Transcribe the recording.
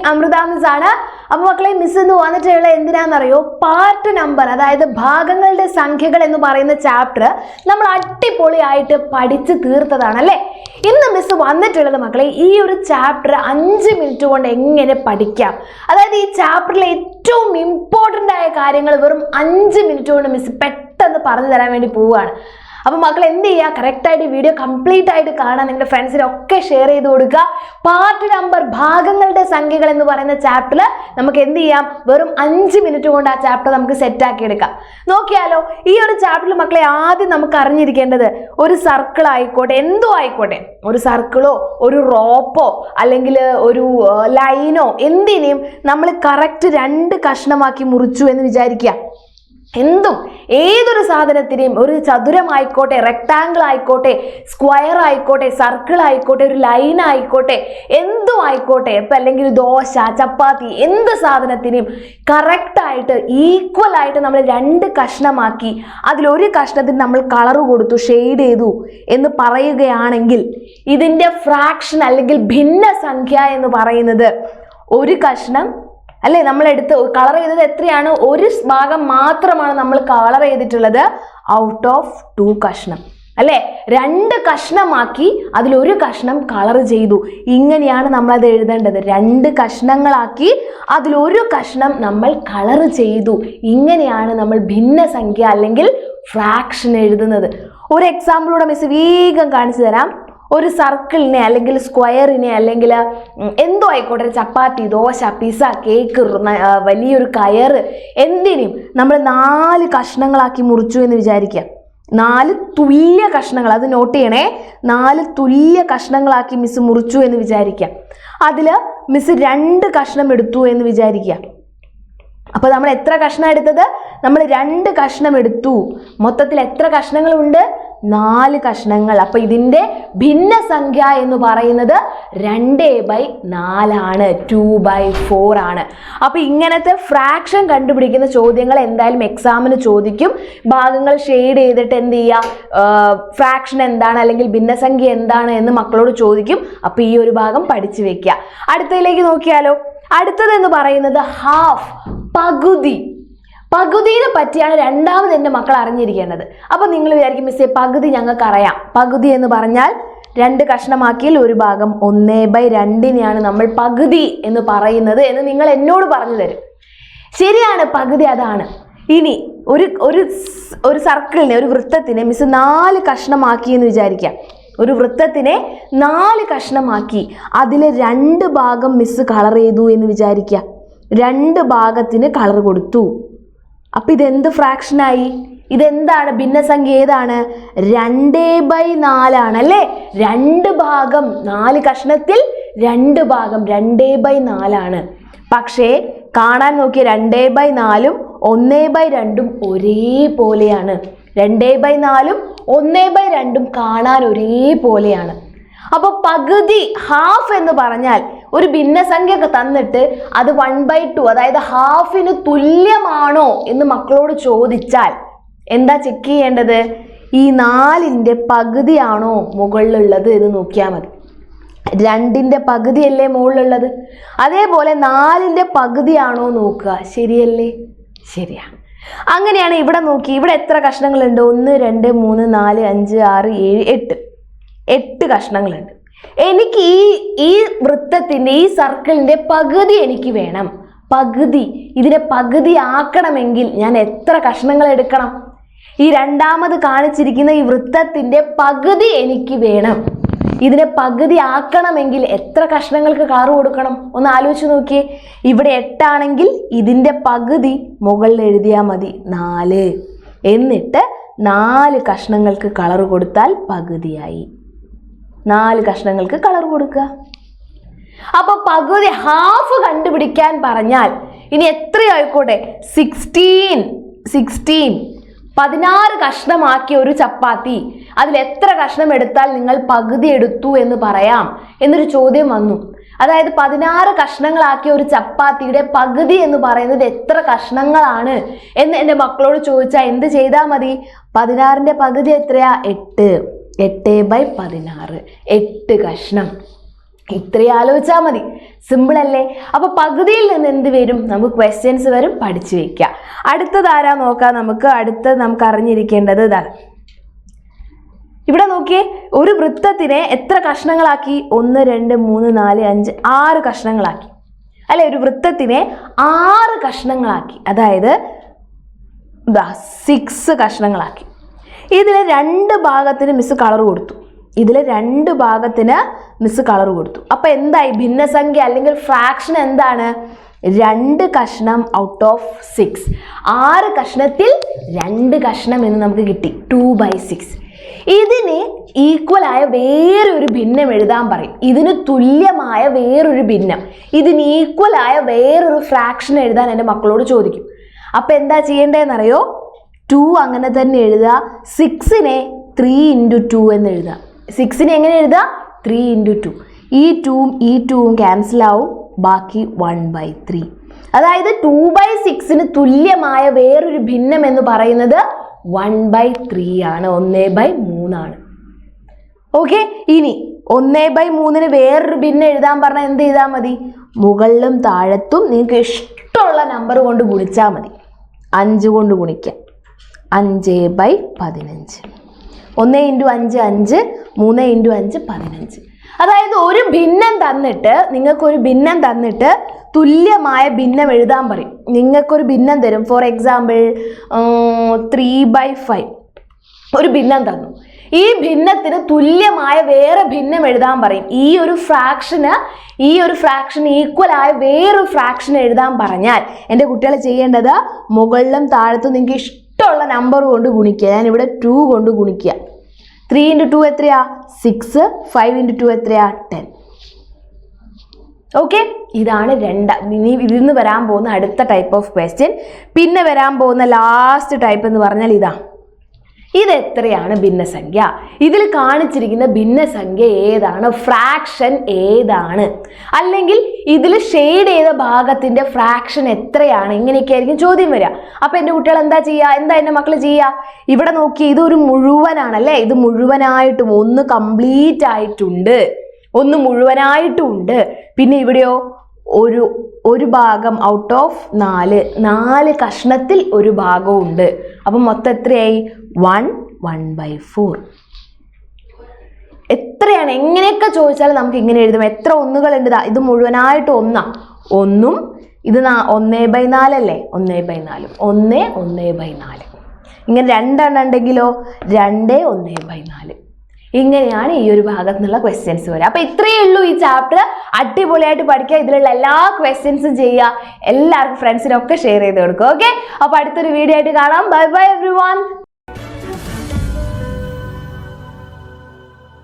Amrita miss ആണ്. അപ്പോൾ മക്കളെ മിസ് ഇന്ന് വന്നിട്ടുള്ള എന്തിനാണെന്നറിയോ, പാർട്ട് നമ്പർ അതായത് ഭാഗങ്ങളുടെ സംഖ്യകൾ എന്ന് പറയുന്ന ചാപ്റ്റർ നമ്മൾ അടിപൊളിയായിട്ട് പഠിച്ച് തീർത്തതാണ് അല്ലേ. ഇന്ന് മിസ് വന്നിട്ടുള്ളത് മക്കളെ ഈ ഒരു ചാപ്റ്റർ 5 മിനിറ്റ് കൊണ്ട് എങ്ങനെ പഠിക്കാം, അതായത് ഈ ചാപ്റ്ററിലെ ഏറ്റവും ഇമ്പോർട്ടൻ്റ് ആയ കാര്യങ്ങൾ വെറും 5 മിനിറ്റ് കൊണ്ട് മിസ് പെട്ടെന്ന് പറഞ്ഞു തരാൻ വേണ്ടി പോവുകയാണ്. അപ്പോൾ മക്കൾ എന്ത് ചെയ്യുക, കറക്റ്റായിട്ട് വീഡിയോ കംപ്ലീറ്റ് ആയിട്ട് കാണാൻ നിങ്ങളുടെ ഫ്രണ്ട്സിനൊക്കെ ഷെയർ ചെയ്ത് കൊടുക്കുക. പാർട്ട് നമ്പർ ഭാഗങ്ങളുടെ സംഖ്യകൾ എന്ന് പറയുന്ന ചാപ്റ്ററിൽ നമുക്ക് എന്ത് ചെയ്യാം, വെറും 5 മിനിറ്റ് കൊണ്ട് ആ ചാപ്റ്റർ നമുക്ക് സെറ്റാക്കി എടുക്കാം. നോക്കിയാലോ, ഈ ഒരു ചാപ്റ്ററിൽ മക്കളെ ആദ്യം നമുക്ക് അറിഞ്ഞിരിക്കേണ്ടത് ഒരു സർക്കിൾ ആയിക്കോട്ടെ, എന്തോ ആയിക്കോട്ടെ, ഒരു സർക്കിളോ ഒരു റോപ്പോ അല്ലെങ്കിൽ ഒരു ലൈനോ എന്തിനേയും നമ്മൾ കറക്റ്റ് 2 കഷ്ണമാക്കി മുറിച്ചു എന്ന് വിചാരിക്കുക. എന്തും ഏതൊരു സാധനത്തിനെയും ഒരു ചതുരമായിക്കോട്ടെ, റെക്ടാങ്കിൾ ആയിക്കോട്ടെ, സ്ക്വയർ ആയിക്കോട്ടെ, സർക്കിൾ ആയിക്കോട്ടെ, ഒരു ലൈൻ ആയിക്കോട്ടെ, എന്തും ആയിക്കോട്ടെ, ഇപ്പം അല്ലെങ്കിൽ ദോശ, ചപ്പാത്തി, എന്ത് സാധനത്തിനെയും കറക്റ്റായിട്ട് ഈക്വൽ ആയിട്ട് നമ്മൾ 2 കഷ്ണമാക്കി അതിലൊരു കഷ്ണത്തിന് നമ്മൾ കളർ കൊടുത്തു, ഷെയ്ഡ് ചെയ്തു എന്ന് പറയുകയാണെങ്കിൽ ഇതിൻ്റെ ഫ്രാക്ഷൻ അല്ലെങ്കിൽ ഭിന്നസംഖ്യ എന്ന് പറയുന്നത് ഒരു കഷ്ണം അല്ലേ. നമ്മൾ എടുത്ത് കളർ ചെയ്തത് എത്രയാണ്, ഒരു ഭാഗം മാത്രമാണ് നമ്മൾ കളർ ചെയ്തിട്ടുള്ളത് ഔട്ട് ഓഫ് 2 കഷ്ണം അല്ലേ. 2 കഷ്ണമാക്കി അതിലൊരു കഷ്ണം കളർ ചെയ്തു. ഇങ്ങനെയാണ് നമ്മളത് എഴുതേണ്ടത്. 2 കഷ്ണങ്ങളാക്കി അതിലൊരു കഷ്ണം നമ്മൾ കളർ ചെയ്തു. ഇങ്ങനെയാണ് നമ്മൾ ഭിന്നസംഖ്യ അല്ലെങ്കിൽ ഫ്രാക്ഷൻ എഴുതുന്നത്. ഒരു എക്സാമ്പിളൂടെ മിസ് വേഗം കാണിച്ചു തരാം. ഒരു സർക്കിളിനെ അല്ലെങ്കിൽ സ്ക്വയറിനെ അല്ലെങ്കിൽ എന്തോ ആയിക്കോട്ടെ, ചപ്പാത്തി, ദോശ, പിസ്സ, കേക്ക്, വലിയൊരു കയറ്, എന്തിനേയും നമ്മൾ 4 കഷ്ണങ്ങളാക്കി മുറിച്ചു എന്ന് വിചാരിക്കുക. 4 തുല്യ കഷ്ണങ്ങൾ, അത് നോട്ട് ചെയ്യണേ, 4 തുല്യ കഷ്ണങ്ങളാക്കി മിസ് മുറിച്ചു എന്ന് വിചാരിക്കുക. അതിൽ മിസ് 2 കഷ്ണം എടുത്തു എന്ന് വിചാരിക്കുക. അപ്പോൾ നമ്മൾ എത്ര കഷ്ണം എടുത്തത്, നമ്മൾ 2 കഷ്ണം എടുത്തു. മൊത്തത്തിൽ എത്ര കഷ്ണങ്ങളുണ്ട്, 4 കഷ്ണങ്ങൾ. അപ്പോൾ ഇതിൻ്റെ ഭിന്നസംഖ്യ എന്ന് പറയുന്നത് 2/4 ആണ്, 2/4 ആണ്. അപ്പോൾ ഇങ്ങനത്തെ ഫ്രാക്ഷൻ കണ്ടുപിടിക്കുന്ന ചോദ്യങ്ങൾ എന്തായാലും എക്സാമിന് ചോദിക്കും. ഭാഗങ്ങൾ ഷെയ്ഡ് ചെയ്തിട്ട് എന്ത് ചെയ്യുക, ഫ്രാക്ഷൻ എന്താണ് അല്ലെങ്കിൽ ഭിന്നസംഖ്യ എന്താണ് എന്ന് മക്കളോട് ചോദിക്കും. അപ്പോൾ ഈ ഒരു ഭാഗം പഠിച്ചു വെക്കുക. അടുത്തതിലേക്ക് നോക്കിയാലോ. അടുത്തതെന്ന് പറയുന്നത് ഹാഫ്, പകുതി. പകുതിയെ പറ്റിയാണ് രണ്ടാമത് എൻ്റെ മക്കൾ അറിഞ്ഞിരിക്കേണ്ടത്. അപ്പോൾ നിങ്ങൾ വിചാരിക്കും മിസ്സേ പകുതി ഞങ്ങൾക്ക് അറിയാം. പകുതി എന്ന് പറഞ്ഞാൽ 2 കഷ്ണമാക്കിയാൽ ഒരു ഭാഗം 1/2 നമ്മൾ പകുതി എന്ന് പറയുന്നത് എന്ന് നിങ്ങൾ എന്നോട് പറഞ്ഞു തരും. ശരിയാണ്, പകുതി അതാണ്. ഇനി ഒരു സർക്കിളിനെ, ഒരു വൃത്തത്തിനെ മിസ് 4 കഷ്ണമാക്കി എന്ന് വിചാരിക്കാം. ഒരു വൃത്തത്തിനെ 4 കഷ്ണമാക്കി അതിലെ 2 ഭാഗം മിസ് കളർ ചെയ്തു എന്ന് വിചാരിക്കുക. 2 ഭാഗത്തിന് കളർ കൊടുത്തു. അപ്പം ഇതെന്ത് ഫ്രാക്ഷനായി, ഇതെന്താണ്, ഭിന്നസംഖ്യ ഏതാണ്, 2/4 ആണ് അല്ലേ. 2 ഭാഗം 4 കഷ്ണത്തിൽ 2 ഭാഗം 2/4 ആണ്. പക്ഷേ കാണാൻ നോക്കിയ 2/4 1/2 ഒരേപോലെയാണ്. 2/4 1/2 കാണാൻ ഒരേപോലെയാണ്. അപ്പോൾ പകുതി, ഹാഫ് എന്ന് പറഞ്ഞാൽ ഒരു ഭിന്നസംഖ്യ തന്നിട്ട് അത് 1/2 അതായത് ഹാഫിന് തുല്യമാണോ എന്ന് മക്കളോട് ചോദിച്ചാൽ എന്താ ചെക്ക് ചെയ്യേണ്ടത്, ഈ 4ന്റെ പകുതിയാണോ മുകളിലുള്ളത് എന്ന് നോക്കിയാൽ മതി. 2ന്റെ പകുതിയല്ലേ മുകളിലുള്ളത്, അതേപോലെ 4ന്റെ പകുതിയാണോ നോക്കുക. ശരിയല്ലേ, ശരിയാണ്. അങ്ങനെയാണ് ഇവിടെ നോക്കി, ഇവിടെ എത്ര കഷ്ണങ്ങളുണ്ട്, 1 2 3 4 5 6 7 8 കഷ്ണങ്ങളുണ്ട്. എനിക്ക് ഈ വൃത്തത്തിൻ്റെ, ഈ സർക്കിളിൻ്റെ പകുതി എനിക്ക് വേണം. പകുതി, ഇതിനെ പകുതി ആക്കണമെങ്കിൽ ഞാൻ എത്ര കഷ്ണങ്ങൾ എടുക്കണം, ഈ രണ്ടാമത് കാണിച്ചിരിക്കുന്ന ഈ വൃത്തത്തിൻ്റെ പകുതി എനിക്ക് വേണം. ഇതിനെ പകുതി ആക്കണമെങ്കിൽ എത്ര കഷ്ണങ്ങൾക്ക് കളർ കൊടുക്കണം, ഒന്ന് ആലോചിച്ച് നോക്കിയേ. ഇവിടെ 8 ആണെങ്കിൽ ഇതിൻ്റെ പകുതി മുകളിൽ എഴുതിയാൽ മതി 4. എന്നിട്ട് 4 കഷ്ണങ്ങൾക്ക് കളർ കൊടുത്താൽ പകുതിയായി. 4 കഷ്ണങ്ങൾക്ക് കളർ കൊടുക്കുക. അപ്പോൾ പകുതി, ഹാഫ് കണ്ടുപിടിക്കാൻ പറഞ്ഞാൽ ഇനി എത്രയായിക്കോട്ടെ, 16 16 കഷ്ണമാക്കിയ ഒരു ചപ്പാത്തി, അതിൽ എത്ര കഷ്ണം എടുത്താൽ നിങ്ങൾ പകുതി എടുത്തു എന്ന് പറയാം എന്നൊരു ചോദ്യം വന്നു. അതായത് 16 കഷ്ണങ്ങളാക്കിയ ഒരു ചപ്പാത്തിയുടെ പകുതി എന്ന് പറയുന്നത് എത്ര കഷ്ണങ്ങളാണ് എന്ന് എൻ്റെ മക്കളോട് ചോദിച്ചാൽ എന്ത് ചെയ്താൽ മതി, 16ന്റെ പകുതി എത്രയാ, 8. 8/16, 8 കഷ്ണം. ഇത്രയും ആലോചിച്ചാൽ മതി. സിമ്പിൾ അല്ലേ? അപ്പൊ പകുതിയിൽ നിന്ന് എന്ത് വരും? നമുക്ക് ക്വസ്റ്റ്യൻസ് വരും, പഠിച്ചു വെക്കുക. അടുത്തത് ആരാ നോക്കാം നമുക്ക്. നമുക്ക് അറിഞ്ഞിരിക്കേണ്ടത് ഇതാണ്. ഇവിടെ നോക്കിയേ, ഒരു വൃത്തത്തിനെ എത്ര കഷ്ണങ്ങളാക്കി? 1 2 3 4 5 6 കഷ്ണങ്ങളാക്കി അല്ലെ? ഒരു വൃത്തത്തിനെ 6 കഷ്ണങ്ങളാക്കി, അതായത് 6 കഷ്ണങ്ങളാക്കി. ഇതിലെ 2 ഭാഗത്തിന് മിസ് കളർ കൊടുത്തു. അപ്പൊ എന്തായി? ഭിന്നസംഖ്യ അല്ലെങ്കിൽ ഫ്രാക്ഷൻ എന്താണ്? 2 കഷ്ണം ഔട്ട് ഓഫ് 6. 6 കഷ്ണത്തിൽ 2 കഷ്ണം എന്ന് നമുക്ക് കിട്ടി. 2/6. ഇതിന് ഈക്വൽ ആയ വേറൊരു ഭിന്നം എഴുതാൻ പറയും. ഇതിന് തുല്യമായ വേറൊരു ഭിന്നം, ഇതിന് ഈക്വൽ ആയ വേറൊരു ഫ്രാക്ഷൻ എഴുതാൻ എൻ്റെ മക്കളോട് ചോദിക്കും. അപ്പൊ എന്താ ചെയ്യേണ്ടതെന്നറിയോ? 2 അങ്ങനെ തന്നെ എഴുതുക. 6നെ 3 × 2 എന്ന് എഴുതുക. 6നെ എങ്ങനെ എഴുതുക? 3 × 2. ഈ 2ഉം ക്യാൻസൽ ആവും, ബാക്കി 1/3. അതായത് 2/6ന് തുല്യമായ വേറൊരു ഭിന്നം എന്ന് പറയുന്നത് 1/3 ആണ്, 1/3 ആണ്. ഓക്കെ, ഇനി 1/3ന് വേറൊരു ഭിന്നം എഴുതാൻ പറഞ്ഞാൽ എന്ത് ചെയ്താൽ മതി? മുകളിലും താഴത്തും നിങ്ങൾക്ക് ഇഷ്ടമുള്ള നമ്പർ കൊണ്ട് ഗുണിച്ചാൽ മതി. 5 കൊണ്ട് ഗുണിക്കാം. 5/15. 1 × 5 5, 3 × 5 15. അതായത് ഒരു ഭിന്നം തന്നിട്ട്, നിങ്ങൾക്കൊരു ഭിന്നം തന്നിട്ട് തുല്യമായ ഭിന്നം എഴുതാൻ പറയും. നിങ്ങൾക്കൊരു ഭിന്നം തരും. ഫോർ എക്സാമ്പിൾ 3/5 ഒരു ഭിന്നം തന്നു. ഈ ഭിന്നത്തിന് തുല്യമായ വേറെ ഭിന്നം എഴുതാൻ പറയും. ഈ ഒരു ഫ്രാക്ഷൻ ഈക്വൽ ആയ വേറൊരു ഫ്രാക്ഷൻ എഴുതാൻ പറഞ്ഞാൽ എൻ്റെ കുട്ടികൾ ചെയ്യേണ്ടത് മുകളിലും താഴത്തും നിങ്ങൾക്ക് ഇഷ്ടമുള്ള നമ്പർ കൊണ്ട് ഗുണിക്കുക. ഞാനിവിടെ 2 കൊണ്ട് ഗുണിക്കുക. 3 × 2 എത്രയാ? 6. 5 × 2 എത്രയാ? 10. ഓക്കെ, ഇതാണ് ഇനി ഇതിന്ന് വരാൻ പോകുന്ന അടുത്ത ടൈപ്പ് ഓഫ് ക്വസ്റ്റ്യൻ. പിന്നെ വരാൻ പോകുന്ന ലാസ്റ്റ് ടൈപ്പ് എന്ന് പറഞ്ഞാൽ ഇതാ. ഇത് എത്രയാണ് ഭിന്നസംഖ്യ? ഇതിൽ കാണിച്ചിരിക്കുന്ന ഭിന്നസംഖ്യ ഏതാണ്? ഫ്രാക്ഷൻ ഏതാണ്? അല്ലെങ്കിൽ ഇതിൽ ഷെയ്ഡ് ചെയ്ത ഭാഗത്തിന്റെ ഫ്രാക്ഷൻ എത്രയാണ്? ഇങ്ങനെയൊക്കെ ആയിരിക്കും ചോദ്യം വരിക. അപ്പൊ എൻ്റെ കുട്ടികൾ എന്താ എൻ്റെ മക്കൾ ചെയ്യുക? ഇവിടെ നോക്കി, ഇതൊരു മുഴുവനാണല്ലേ? ഇത് മുഴുവനായിട്ടും ഒന്ന് കംപ്ലീറ്റ് ആയിട്ടുണ്ട്, ഒന്ന് മുഴുവനായിട്ടുമുണ്ട്. പിന്നെ ഇവിടെയോ ഒരു ഭാഗം ഔട്ട് ഓഫ് 4 കഷ്ണത്തിൽ ഒരു ഭാഗവും ഉണ്ട്. അപ്പം മൊത്തം എത്രയായി? 1/4. എത്രയാണ്? എങ്ങനെയൊക്കെ ചോദിച്ചാലും നമുക്ക് ഇങ്ങനെ എഴുതും. എത്ര ഒന്നുകളുണ്ട്? ഇത് മുഴുവനായിട്ട് 1 ഇത് 1/4 അല്ലേ? 1/4. 1/4. ഇങ്ങനെ 2 ഉണ്ടെങ്കിലോ 2/1/4. ഇങ്ങനെയാണ് ഈ ഒരു ഭാഗത്ത് നിന്നുള്ള ക്വസ്റ്റ്യൻസ് വരിക. അപ്പൊ ഇത്രയേ ഉള്ളൂ ഈ ചാപ്റ്റർ. അടിപൊളിയായിട്ട് പഠിക്കുക. ഇതിലുള്ള എല്ലാ ക്വസ്റ്റ്യൻസും ചെയ്യുക. എല്ലാവർക്കും ഫ്രണ്ട്സിനൊക്കെ ഷെയർ ചെയ്ത് കൊടുക്കുക. ഓക്കെ, അപ്പൊ അടുത്തൊരു വീഡിയോ ആയിട്ട് കാണാം. Bye bye everyone.